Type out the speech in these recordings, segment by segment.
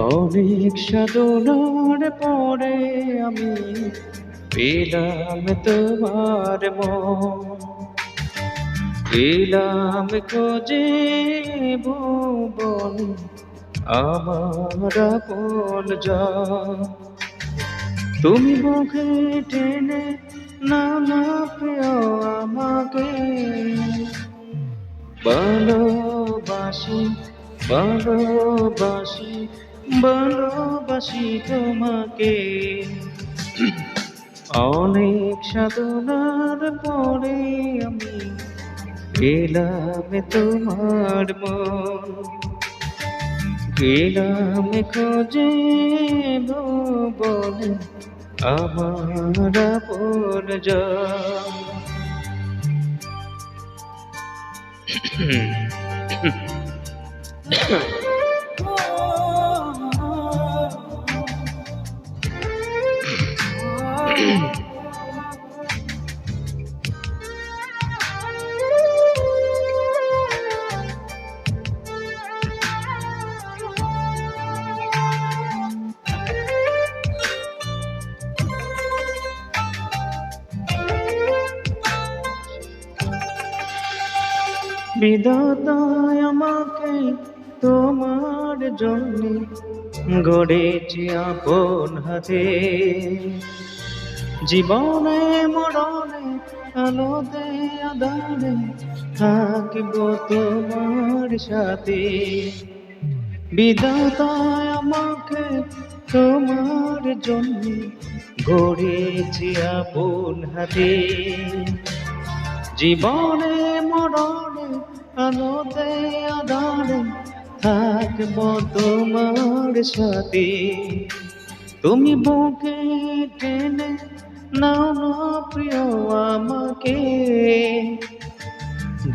অনেক সাধনার পরে আমি পেলাম তোমার মন, পেলাম খোঁজে ভুবন আমার আপনজন। তুমি বুকে টেনে নাও না প্রিয় আমাকে, ভালোবাসি ভালোবাসি ভালোবাসি তোমাকে। অনেক সাধনার পরে আমি পেলাম তোমার মন, পেলাম খোঁজে ভুবন আমার আপনজন। বিধাতায় আমাকে তোমার জন্য গড়েছে আপন হাতে, জীবনে মরণে আলোতে আঁধারে থাকব তোমার সাথে। বিধাতায় আমাকে তোমার জন্য গড়েছে আপন হাতে, জীবনে মরণে আলোতে আঁধারে থাকব তোমার সাথে। তুমি বুকে টেনে নাও না প্রিয় আমাকে,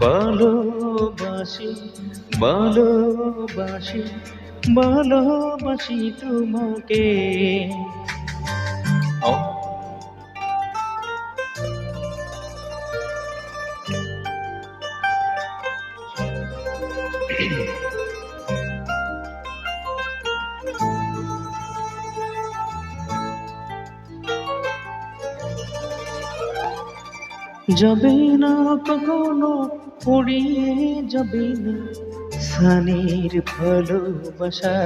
ভালোবাসি ভালোবাসি ভালোবাসি তোমাকে। যাবে না কখনো উড়িয়ে যাবে না সানির ভালোবাসা,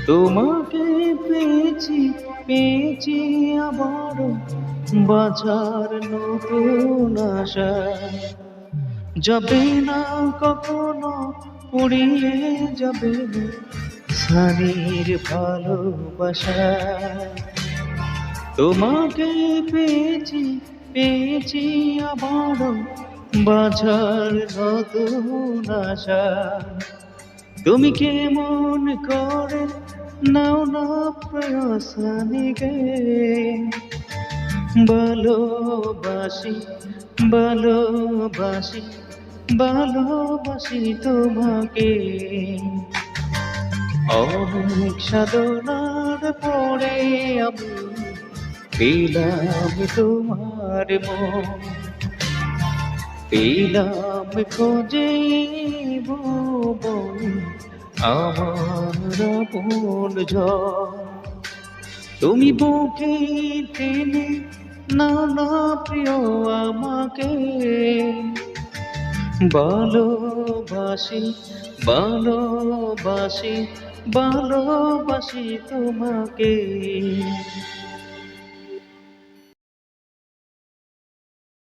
তোমাকে পেয়েছি পেয়েছি আবার বাঁচার নতুন আশা। যাবে না কখনো উড়িয়ে যাবে না সানির ভালোবাসা, তোমাকে পেয়েছি পেয়েছি আবার বাঁচার নতুন আশা। তুমি কেমন করে নাও না প্রয়াসানিকে, ভালোবাসি ভালোবাসি ভালোবাসি তোমাকে। অনেক সাধনার পরে আমি পেলাম তোমার মন, পেলাম খোঁজে ভুবন আমার আপনজন। তুমি বুকে টেনে নাও না প্রিয় আমাকে, ভালোবাসি ভালোবাসি ভালোবাসি তোমাকে।